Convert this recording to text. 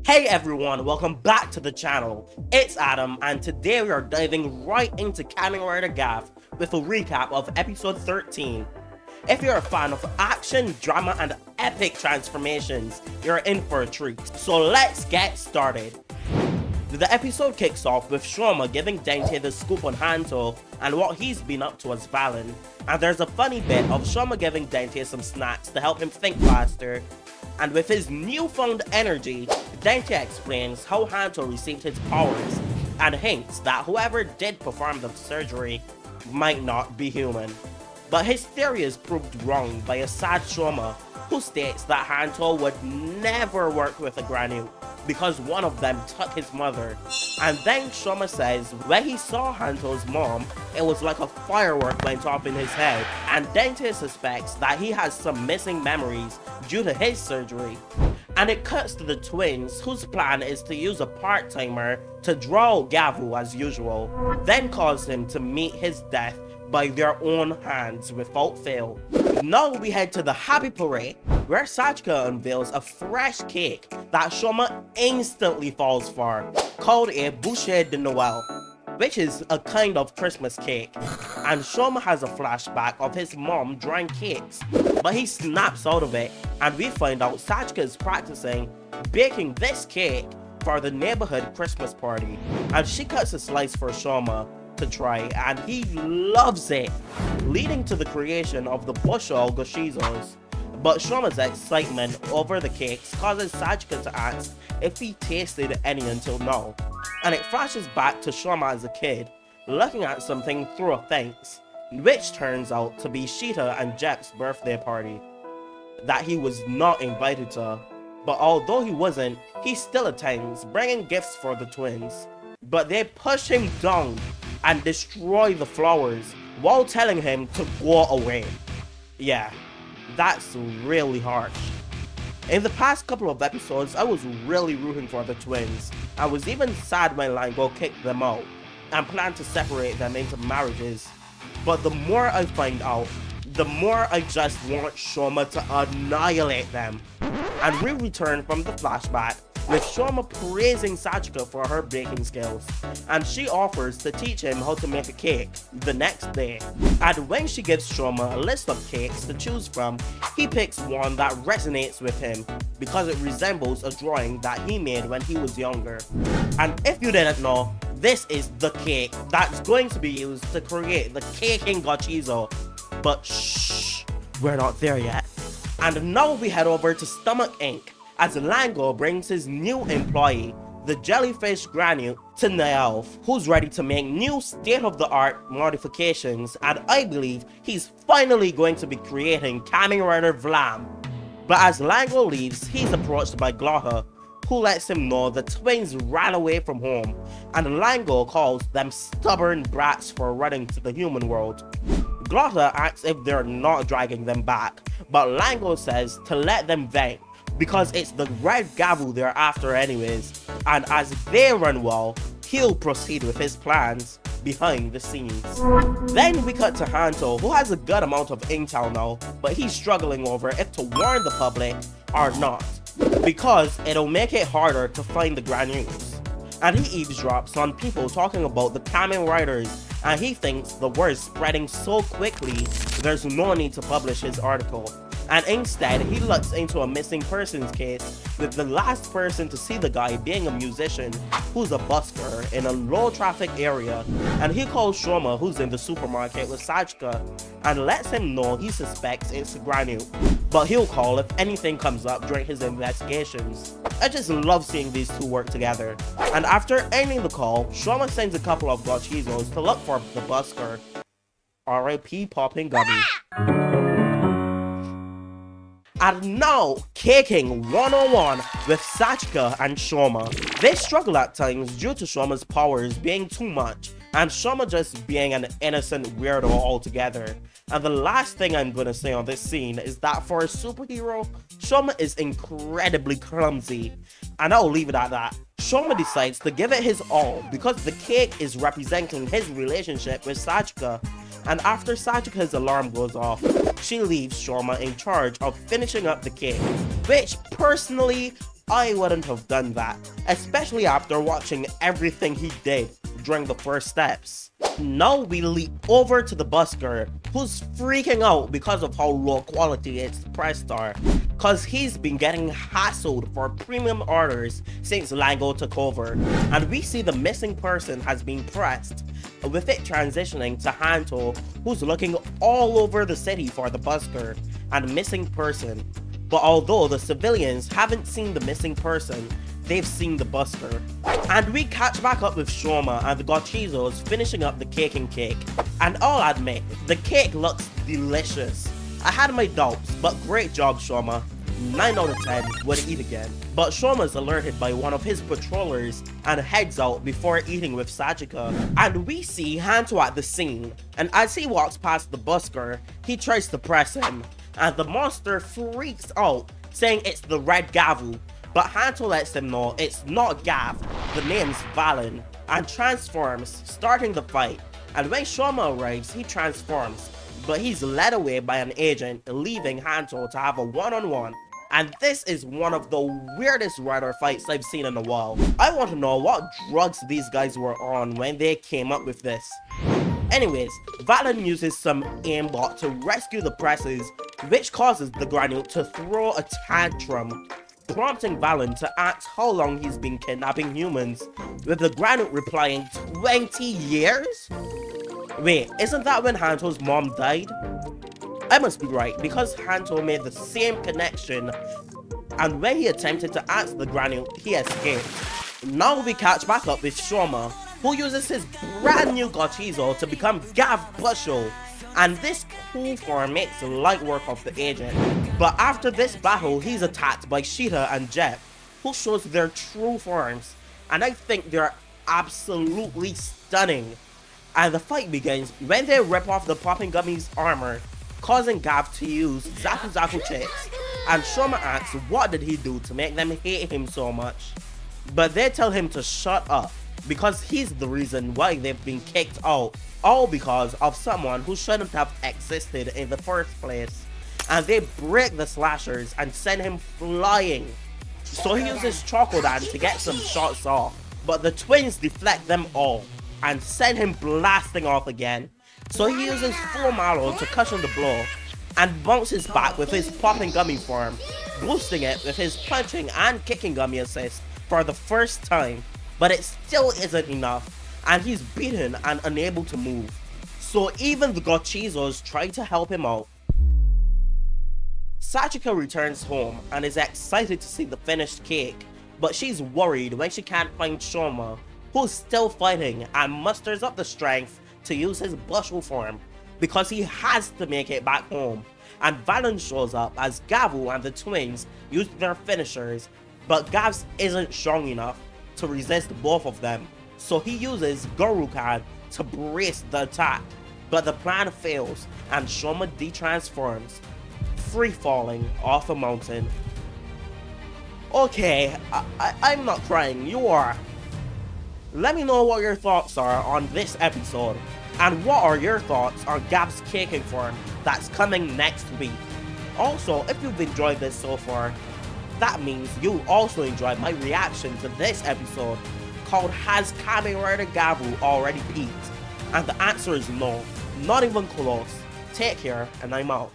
Hey everyone, welcome back to the channel. It's Adam, and today we are diving right into Kamen Rider Gavv with a recap of episode 13. If you're a fan of action, drama, and epic transformations, you're in for a treat. So let's get started. The episode kicks off with Shoma giving Dente the scoop on Hanto and what he's been up to as Valen. And there's a funny bit of Shoma giving Dente some snacks to help him think faster. And with his newfound energy, Dente explains how Hanto received his powers and hints that whoever did perform the surgery might not be human. But his theory is proved wrong by a sad Shoma who states that Hanto would never work with a Granute because one of them took his mother. And then Shoma says when he saw Hanto's mom, it was like a firework went off in his head, and Dente suspects that he has some missing memories due to his surgery. And it cuts to the twins, whose plan is to use a part-timer to draw Gavu as usual, then cause him to meet his death by their own hands without fail. Now we head to the Happy Parade, where Sachika unveils a fresh cake that Shoma instantly falls for, called a Bouchée de Noël, which is a kind of Christmas cake. And Shoma has a flashback of his mom drawing cakes, but he snaps out of it, and we find out Sachika is practicing baking this cake for the neighborhood Christmas party, and she cuts a slice for Shoma to try, and he loves it, leading to the creation of the Bushel Gochizos. But Shoma's excitement over the cakes causes Sachika to ask if he tasted any until now, and it flashes back to Shoma as a kid, looking at something through a fence, which turns out to be Shita and Jeebh's birthday party that he was not invited to. But although he wasn't, he still attends, bringing gifts for the twins. But they push him down and destroy the flowers while telling him to go away. Yeah, that's really harsh. In the past couple of episodes, I was really rooting for the twins. I was even sad when Lango kicked them out and planned to separate them into marriages. But the more I find out, the more I just want Shoma to annihilate them. And we return from the flashback with Shoma praising Sachika for her baking skills, and she offers to teach him how to make a cake the next day. And when she gives Shoma a list of cakes to choose from, he picks one that resonates with him because it resembles a drawing that he made when he was younger. And if you didn't know, this is the cake that's going to be used to create the CaKing Gochizo. But shh, we're not there yet. And now we head over to Stomach Inc. as Lango brings his new employee, the jellyfish Granute, to Naelf, who's ready to make new state-of-the-art modifications, and I believe he's finally going to be creating Kamen Rider Vlam. But as Lango leaves, he's approached by Glotta, who lets him know the twins ran away from home, and Lango calls them stubborn brats for running to the human world. Glotta asks if they're not dragging them back, but Lango says to let them vent, because it's the red Gavu they're after anyways, and as they run well, he'll proceed with his plans behind the scenes. Then we cut to Hanto, who has a good amount of intel now, but he's struggling over if to warn the public or not, because it'll make it harder to find the Granutes. And he eavesdrops on people talking about the Kamen Riders, and he thinks the word's spreading so quickly there's no need to publish his article. And instead, he looks into a missing persons case, with the last person to see the guy being a musician who's a busker in a low traffic area, and he calls Shoma, who's in the supermarket with Sachika, and lets him know he suspects it's Granute, but he'll call if anything comes up during his investigations. I just love seeing these two work together. And after ending the call, Shoma sends a couple of Gochizos to look for the busker. R.I.P. Popping Gummy. And now, CaKing 101 with Sachika and Shoma. They struggle at times due to Shoma's powers being too much, and Shoma just being an innocent weirdo altogether. And the last thing I'm gonna say on this scene is that for a superhero, Shoma is incredibly clumsy. And I'll leave it at that. Shoma decides to give it his all because the cake is representing his relationship with Sachika. And after Sachika's alarm goes off, she leaves Shoma in charge of finishing up the cake, which personally I wouldn't have done that, especially after watching everything he did during the first steps. Now we leap over to the Busker, who's freaking out because of how low quality its pressed are, cause he's been getting hassled for premium orders since Lango took over, and we see the missing person has been pressed, with it transitioning to Hanto, who's looking all over the city for the Busker and missing person. But although the civilians haven't seen the missing person, they've seen the Busker. And we catch back up with Shoma and the Gochizos finishing up the caking cake. And I'll admit, the cake looks delicious. I had my doubts, but great job, Shoma. 9 out of 10, would eat again. But Shoma's alerted by one of his patrollers and heads out before eating with Sachika. And we see Hanto at the scene, and as he walks past the Busker, he tries to press him, and the monster freaks out, saying it's the Red Gavv. But Hanto lets him know it's not Gavv, the name's Valen, and transforms, starting the fight. And when Shoma arrives, he transforms, but he's led away by an agent, leaving Hanto to have a one-on-one. And this is one of the weirdest rider fights I've seen in a while. I want to know what drugs these guys were on when they came up with this. Anyways, Valen uses some aimbot to rescue the presses, which causes the Granute to throw a tantrum, prompting Valen to ask how long he's been kidnapping humans, with the Granute replying 20 years? Wait, isn't that when Hanto's mom died? I must be right, because Hanto made the same connection, and when he attempted to ask the Granute, he escaped. Now we catch back up with Shoma, who uses his brand new Gochizo to become Gavv Bushel, and this cool form makes light work of the agent. But after this battle, he's attacked by Shita and Jeebh, who shows their true forms, and I think they're absolutely stunning. And the fight begins when they rip off the Popping Gummy's armor, causing Gavv to use Zaku Zaku chips, and Shoma asks what did he do to make them hate him so much. But they tell him to shut up, because he's the reason why they've been kicked out, all because of someone who shouldn't have existed in the first place. And they break the slashers and send him flying. So he uses Chocodan to get some shots off, but the twins deflect them all and send him blasting off again. So he uses full Mallow to cushion the blow and bounces back with his Popping Gummy form, boosting it with his punching and kicking gummy assist for the first time. But it still isn't enough, and he's beaten and unable to move. So even the Gochizos try to help him out. Sachika returns home and is excited to see the finished cake, but she's worried when she can't find Shoma, who's still fighting and musters up the strength to use his Bushel form, because he has to make it back home. And Valen shows up as Gavv and the twins use their finishers, but Gavv's isn't strong enough to resist both of them, so he uses Gorukan to brace the attack, but the plan fails and Shoma detransforms, free falling off a mountain. Okay, I'm not crying, you are. Let me know what your thoughts are on this episode, and what are your thoughts on Gavv's caking form that's coming next week. Also, if you've enjoyed this so far, that means you also enjoyed my reaction to this episode called Has Kamen Rider Gavv already peaked? And the answer is no, not even close. Take care, and I'm out.